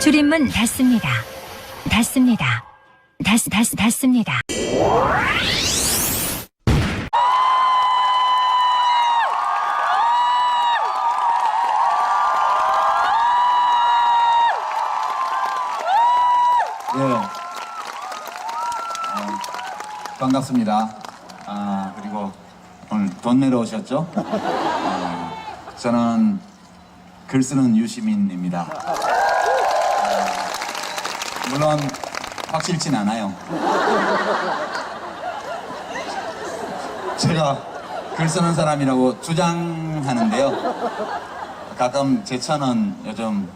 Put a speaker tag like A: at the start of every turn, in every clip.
A: 줄임문 닫습니다. 닫습니다. 닫습니다.
B: 예. 반갑습니다. 그리고 오늘 돈 내러 오셨죠? 저는 글 쓰는 유시민입니다. 물론 확실진 않아요. 제가 글 쓰는 사람이라고 주장하는데요. 가끔 제 차는 요즘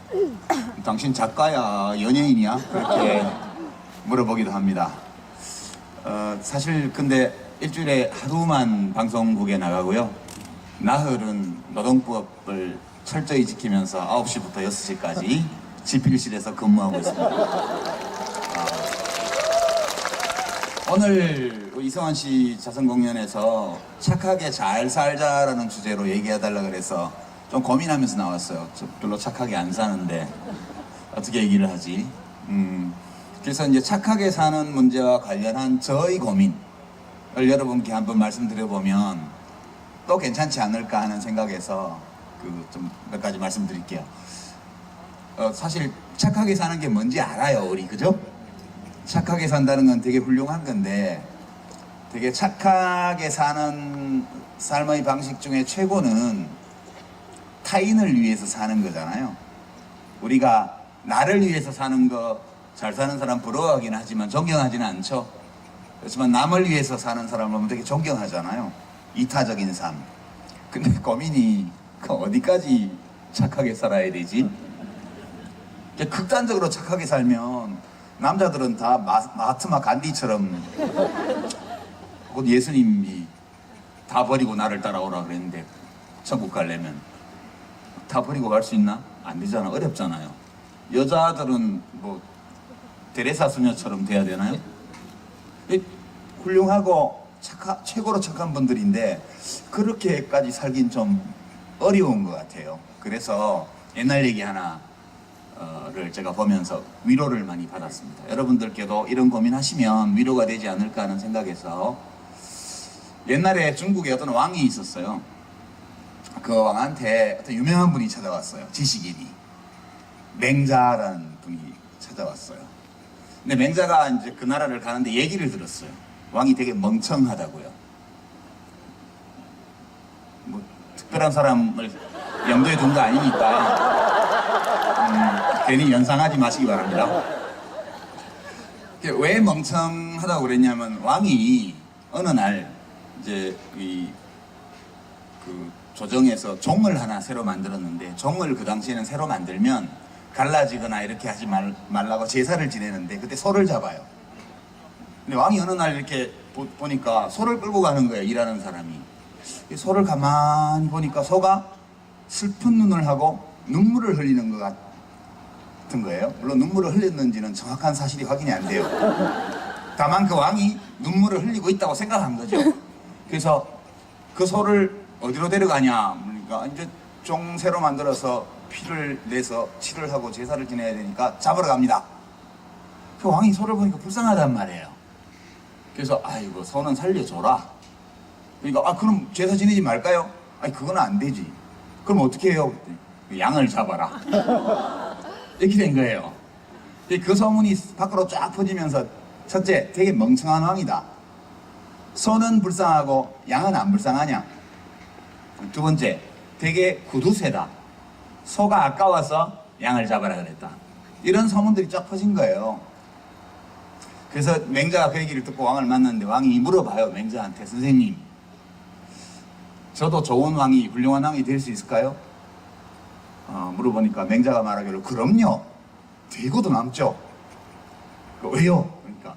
B: 당신 작가야 연예인이야? 그렇게 물어보기도 합니다. 사실 근데 일주일에 하루만 방송국에 나가고요. 나흘은 노동법을 철저히 지키면서 9시부터 6시까지 집필실에서 근무하고 있습니다. 오늘 이성환 씨 자선공연에서 착하게 잘 살자라는 주제로 얘기해달라 그래서 좀 고민하면서 나왔어요. 저 별로 착하게 안 사는데 어떻게 얘기를 하지? 그래서 이제 착하게 사는 문제와 관련한 저의 고민을 여러분께 한번 말씀드려보면 또 괜찮지 않을까 하는 생각에서 좀 몇 가지 말씀드릴게요. 사실 착하게 사는 게 뭔지 알아요, 우리, 그죠? 착하게 산다는 건 되게 훌륭한 건데 되게 착하게 사는 삶의 방식 중에 최고는 타인을 위해서 사는 거잖아요. 우리가 나를 위해서 사는 거 잘 사는 사람 부러워하긴 하지만 존경하지는 않죠. 그렇지만 남을 위해서 사는 사람을 보면 되게 존경하잖아요. 이타적인 삶. 근데 고민이 어디까지 착하게 살아야 되지? 극단적으로 착하게 살면 남자들은 다 마하트마 간디처럼 곧 예수님이 다 버리고 나를 따라오라 그랬는데 천국 가려면 다 버리고 갈 수 있나? 안 되잖아. 어렵잖아요. 여자들은 뭐 데레사 수녀처럼 돼야 되나요? 훌륭하고 최고로 착한 분들인데 그렇게까지 살긴 좀 어려운 것 같아요. 그래서 옛날 얘기 하나를 제가 보면서 위로를 많이 받았습니다. 여러분들께도 이런 고민하시면 위로가 되지 않을까 하는 생각에서 옛날에 중국에 어떤 왕이 있었어요. 그 왕한테 어떤 유명한 분이 찾아왔어요. 지식인이. 맹자라는 분이 찾아왔어요. 근데 맹자가 이제 그 나라를 가는데 얘기를 들었어요. 왕이 되게 멍청하다고요. 뭐 특별한 사람을 염두에 둔 거 아니니까 괜히 연상하지 마시기 바랍니다. 왜 멍청하다고 그랬냐면 왕이 어느 날 이제 그 조정에서 종을 하나 새로 만들었는데 종을 그 당시에는 새로 만들면 갈라지거나 이렇게 하지 말라고 제사를 지내는데 그때 소를 잡아요. 근데 왕이 어느 날 이렇게 보니까 소를 끌고 가는 거예요. 일하는 사람이. 소를 가만히 보니까 소가 슬픈 눈을 하고 눈물을 흘리는 것 같은 거예요. 물론 눈물을 흘렸는지는 정확한 사실이 확인이 안 돼요. 다만 그 왕이 눈물을 흘리고 있다고 생각한 거죠. 그래서 그 소를 어디로 데려가냐? 그러니까 이제 종 새로 만들어서 피를 내서 치를 하고 제사를 지내야 되니까 잡으러 갑니다. 그 왕이 소를 보니까 불쌍하단 말이에요. 그래서 아이고 소는 살려줘라. 그러니까 그럼 제사 지내지 말까요? 아니 그건 안 되지. 그럼 어떻게 해요? 그랬더니 양을 잡아라. 이렇게 된 거예요. 그 소문이 밖으로 쫙 퍼지면서 첫째 되게 멍청한 왕이다. 소는 불쌍하고 양은 안 불쌍하냐? 두 번째 되게 구두쇠다. 소가 아까워서 양을 잡아라 그랬다. 이런 소문들이 쫙 퍼진 거예요. 그래서 맹자가 그 얘기를 듣고 왕을 만났는데 왕이 물어봐요. 맹자한테 선생님 저도 좋은 왕이 훌륭한 왕이 될 수 있을까요? 물어보니까 맹자가 말하기를 그럼요. 되고도 남죠. 왜요? 그러니까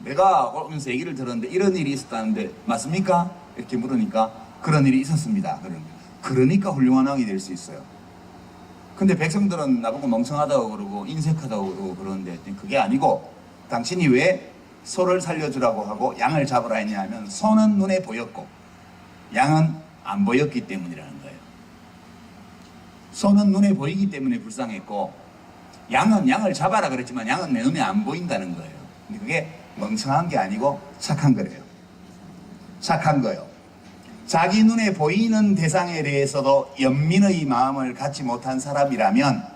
B: 내가 오면서 얘기를 들었는데 이런 일이 있었다는데 맞습니까? 이렇게 물으니까 그런 일이 있었습니다. 그러니까 훌륭한 왕이 될 수 있어요. 근데 백성들은 나보고 멍청하다고 그러고 인색하다고 그러고 그러는데 그게 아니고 당신이 왜 소를 살려주라고 하고 양을 잡으라 했냐 하면 소는 눈에 보였고 양은 안 보였기 때문이라는 거예요. 소는 눈에 보이기 때문에 불쌍했고 양을 잡아라 그랬지만 양은 내 눈에 안 보인다는 거예요. 근데 그게 멍청한 게 아니고 착한 거래요. 착한 거요. 자기 눈에 보이는 대상에 대해서도 연민의 마음을 갖지 못한 사람이라면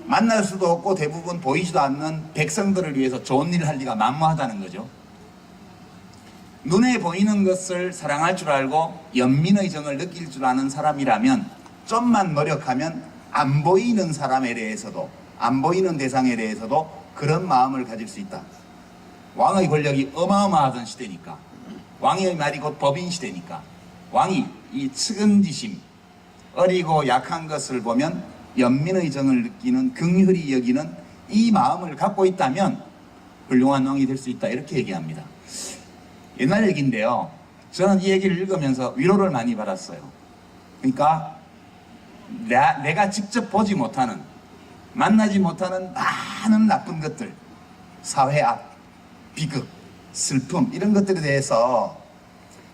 B: 만날 수도 없고 대부분 보이지도 않는 백성들을 위해서 좋은 일을 할 리가 만무하다는 거죠. 눈에 보이는 것을 사랑할 줄 알고 연민의 정을 느낄 줄 아는 사람이라면 좀만 노력하면 안 보이는 사람에 대해서도 안 보이는 대상에 대해서도 그런 마음을 가질 수 있다. 왕의 권력이 어마어마하던 시대니까, 왕의 말이 곧 법인 시대니까 왕이 이 측은지심, 어리고 약한 것을 보면 연민의 정을 느끼는, 긍휼히 여기는 이 마음을 갖고 있다면 훌륭한 왕이 될 수 있다, 이렇게 얘기합니다. 옛날 얘기인데요, 저는 이 얘기를 읽으면서 위로를 많이 받았어요. 그러니까 내가 직접 보지 못하는, 만나지 못하는 많은 나쁜 것들, 사회악, 비극, 슬픔, 이런 것들에 대해서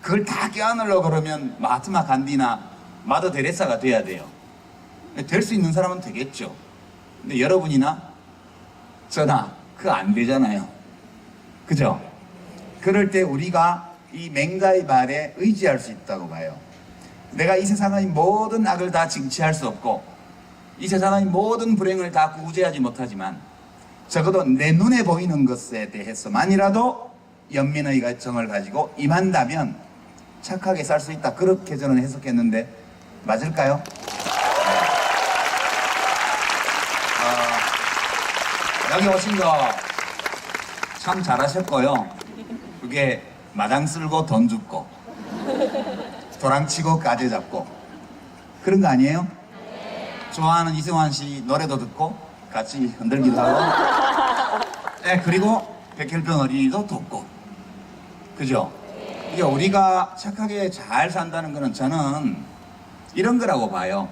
B: 그걸 다 껴안으려고 그러면 마하트마 간디나 마더 데레사가 돼야 돼요. 될 수 있는 사람은 되겠죠. 근데 여러분이나 저나 그거 안 되잖아요. 그죠? 그럴 때 우리가 이 맹자의 말에 의지할 수 있다고 봐요. 내가 이 세상의 모든 악을 다 징치할 수 없고 이 세상의 모든 불행을 다 구제하지 못하지만 적어도 내 눈에 보이는 것에 대해서만이라도 연민의 정을 가지고 임한다면 착하게 살 수 있다, 그렇게 저는 해석했는데 맞을까요? 여기 오신 거 참 잘하셨고요. 그게 마당 쓸고 돈 줍고 도랑치고 까지 잡고 그런 거 아니에요? 좋아하는 이승환 씨 노래도 듣고 같이 흔들기도 하고, 네, 그리고 백혈병 어린이도 돕고, 그죠? 이게 우리가 착하게 잘 산다는 거는 저는 이런 거라고 봐요.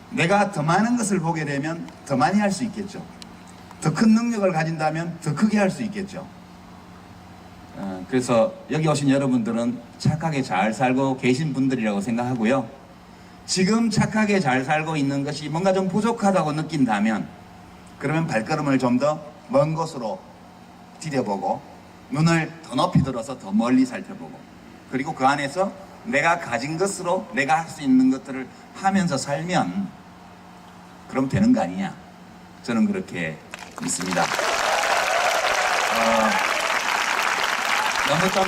B: 내가 더 많은 것을 보게 되면 더 많이 할 수 있겠죠. 더 큰 능력을 가진다면 더 크게 할 수 있겠죠. 그래서 여기 오신 여러분들은 착하게 잘 살고 계신 분들이라고 생각하고요. 지금 착하게 잘 살고 있는 것이 뭔가 좀 부족하다고 느낀다면 그러면 발걸음을 좀 더 먼 곳으로 디뎌보고 눈을 더 높이 들어서 더 멀리 살펴보고, 그리고 그 안에서 내가 가진 것으로 내가 할 수 있는 것들을 하면서 살면 그럼 되는 거 아니냐, 저는 그렇게 믿습니다. 너무 좀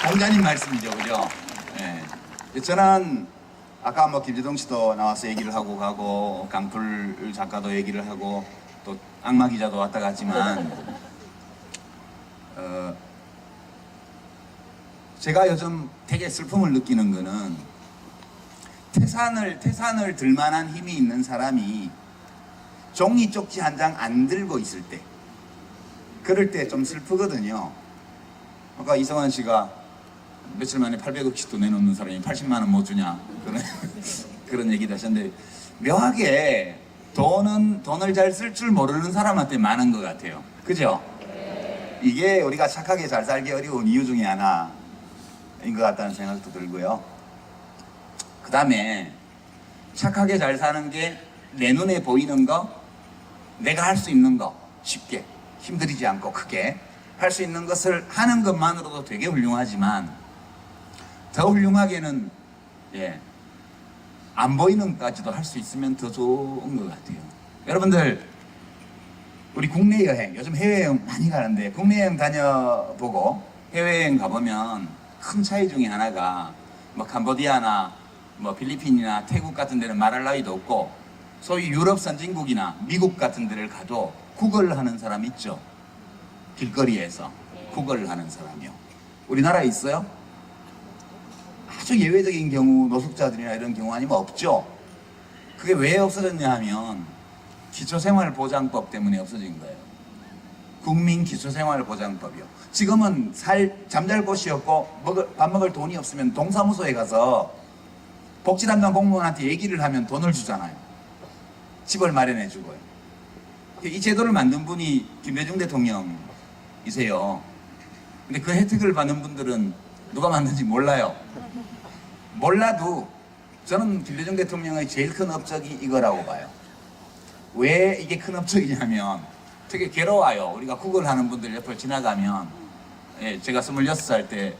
B: 공자님 말씀이죠, 그죠? 예. 저는 아까 뭐 김재동 씨도 나와서 얘기를 하고 가고 강풀 작가도 얘기를 하고 또 악마 기자도 왔다 갔지만 제가 요즘 되게 슬픔을 느끼는 거는 태산을 들만한 힘이 있는 사람이 종이 쪽지 한 장 안 들고 있을 때, 그럴 때 좀 슬프거든요. 아까 이성환 씨가 며칠 만에 800억씩도 내놓는 사람이 80만 원 못 주냐, 그런 얘기도 하셨는데, 묘하게 돈을 잘 쓸 줄 모르는 사람한테 많은 것 같아요. 그죠? 이게 우리가 착하게 잘 살기 어려운 이유 중에 하나인 것 같다는 생각도 들고요. 그 다음에 착하게 잘 사는 게 내 눈에 보이는 거, 내가 할 수 있는 거, 쉽게 힘들이지 않고 크게 할 수 있는 것을 하는 것만으로도 되게 훌륭하지만 더 훌륭하게는 안 보이는 것까지도 할 수 있으면 더 좋은 것 같아요. 여러분들, 우리 국내 여행, 요즘 해외여행 많이 가는데 국내 여행 다녀보고 해외여행 가보면 큰 차이 중에 하나가 뭐 캄보디아나 뭐 필리핀이나 태국 같은 데는 말할 나위도 없고, 소위 유럽 선진국이나 미국 같은 데를 가도 구걸 하는 사람 있죠. 길거리에서 구걸 하는 사람이요. 우리나라에 있어요? 아주 예외적인 경우, 노숙자들이나 이런 경우 아니면 없죠. 그게 왜 없어졌냐 하면 기초생활보장법 때문에 없어진 거예요. 국민기초생활보장법이요. 지금은 잠잘 곳이 없고 밥 먹을 돈이 없으면 동사무소에 가서 복지 담당 공무원한테 얘기를 하면 돈을 주잖아요. 집을 마련해 주고요. 이 제도를 만든 분이 김대중 대통령이세요. 근데 그 혜택을 받는 분들은 누가 만든지 몰라요. 몰라도 저는 김대중 대통령의 제일 큰 업적이 이거라고 봐요. 왜 이게 큰 업적이냐면 되게 괴로워요. 우리가 구글 하는 분들 옆을 지나가면, 예, 제가 26살 때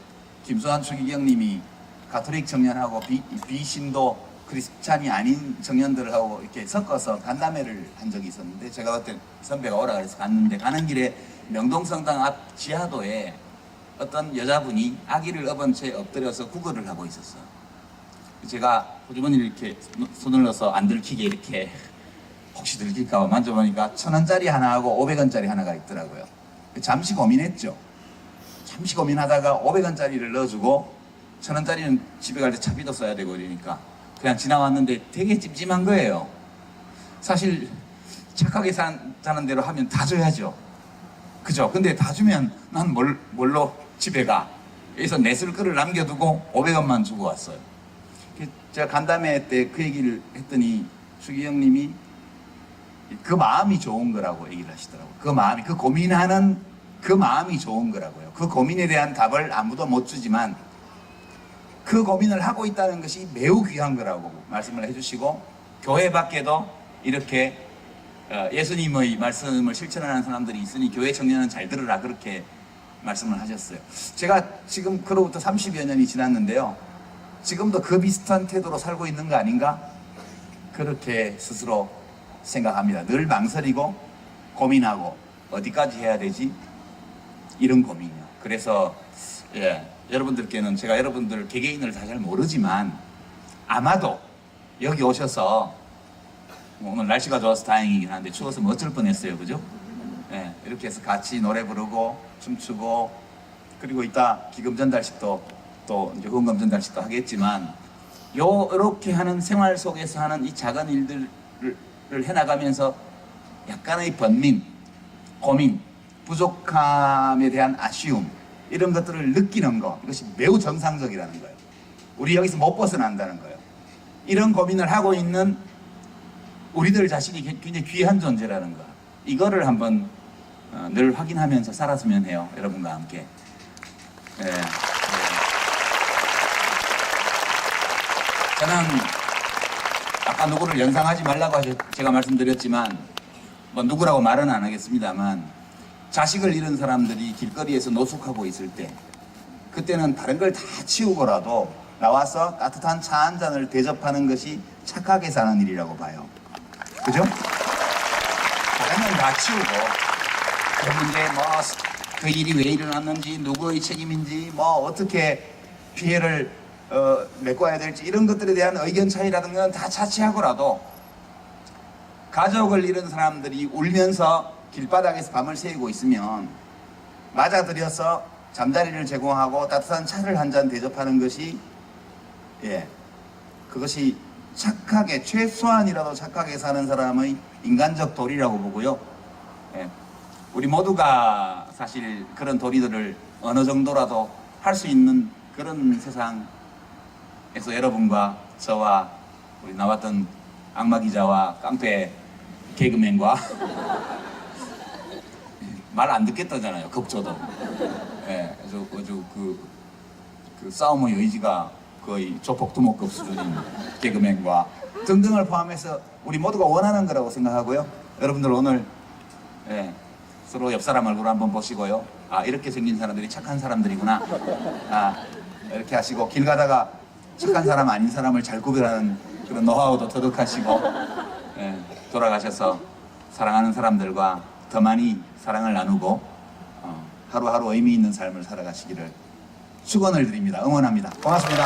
B: 김수환 추기경님이 가톨릭 청년하고 비신도 크리스찬이 아닌 청년들하고 이렇게 섞어서 간담회를 한 적이 있었는데, 제가 그때 선배가 오라 그래서 갔는데, 가는 길에 명동성당 앞 지하도에 어떤 여자분이 아기를 업은 채 엎드려서 구걸을 하고 있었어요. 제가 호주머니 이렇게 손을 넣어서 안 들키게 이렇게 혹시 들킬까 만져보니까 1,000원짜리 하나하고 500원짜리 하나가 있더라고요. 잠시 고민했죠. 잠시 고민하다가 500원짜리를 넣어주고 1,000원짜리는 집에 갈 때 차비도 써야 되고 이러니까 그냥 지나왔는데 되게 찜찜한 거예요. 사실 착하게 사는 대로 하면 다 줘야죠. 그죠? 근데 다 주면 난 뭘로 집에 가? 여기서 내 쓸 거를 남겨두고 500원만 주고 왔어요. 제가 간담회 때 그 얘기를 했더니 추기경님이 그 마음이 좋은 거라고 얘기를 하시더라고요. 그 마음이, 그 고민하는 그 마음이 좋은 거라고요. 그 고민에 대한 답을 아무도 못 주지만 그 고민을 하고 있다는 것이 매우 귀한 거라고 말씀을 해주시고, 교회 밖에도 이렇게 예수님의 말씀을 실천하는 사람들이 있으니 교회 청년은 잘 들으라, 그렇게 말씀을 하셨어요. 제가 지금 그로부터 30여 년이 지났는데요, 지금도 그 비슷한 태도로 살고 있는 거 아닌가? 그렇게 스스로 생각합니다. 늘 망설이고 고민하고 어디까지 해야 되지? 이런 고민이요. 그래서 여러분들께는, 제가 여러분들 개개인을 다 잘 모르지만 아마도 여기 오셔서 오늘 날씨가 좋아서 다행이긴 한데 추워서 어쩔 뻔했어요. 그죠? 예, 이렇게 해서 같이 노래 부르고 춤추고, 그리고 이따 기금 전달식도 또 이제 후원금 전달식도 하겠지만, 이렇게 하는 생활 속에서 하는 이 작은 일들을 해나가면서 약간의 번민, 고민, 부족함에 대한 아쉬움, 이런 것들을 느끼는 거, 이것이 매우 정상적이라는 거예요. 우리 여기서 못 벗어난다는 거예요. 이런 고민을 하고 있는 우리들 자신이 굉장히 귀한 존재라는 거, 이거를 한번 늘 확인하면서 살았으면 해요. 여러분과 함께. 네. 저는 아까 누구를 연상하지 말라고 제가 말씀드렸지만, 뭐 누구라고 말은 안 하겠습니다만, 자식을 잃은 사람들이 길거리에서 노숙하고 있을 때, 그때는 다른 걸 다 치우고라도 나와서 따뜻한 차 한 잔을 대접하는 것이 착하게 사는 일이라고 봐요. 그죠? 다른 건 다 치우고, 그 문제, 그 일이 왜 일어났는지, 누구의 책임인지, 어떻게 피해를 메꿔야 될지, 이런 것들에 대한 의견 차이라는 건 다 차치하고라도, 가족을 잃은 사람들이 울면서 길바닥에서 밤을 새우고 있으면 맞아들여서 잠자리를 제공하고 따뜻한 차를 한 잔 대접하는 것이, 그것이 착하게, 최소한이라도 착하게 사는 사람의 인간적 도리라고 보고요. 우리 모두가 사실 그런 도리들을 어느 정도라도 할 수 있는 그런 세상에서 여러분과 저와 우리 나왔던 악마 기자와 깡패 개그맨과 말 안 듣겠다잖아요. 겁줘도. 그래서 그 싸움의 의지가 거의 조폭두목급 수준인 개그맨과 등등을 포함해서 우리 모두가 원하는 거라고 생각하고요. 여러분들 오늘 서로 옆 사람 얼굴 한번 보시고요. 아, 이렇게 생긴 사람들이 착한 사람들이구나. 이렇게 하시고, 길 가다가 착한 사람 아닌 사람을 잘 구별하는 그런 노하우도 터득하시고, 돌아가셔서 사랑하는 사람들과 더 많이 사랑을 나누고 하루하루 의미 있는 삶을 살아가시기를 축원을 드립니다. 응원합니다. 고맙습니다.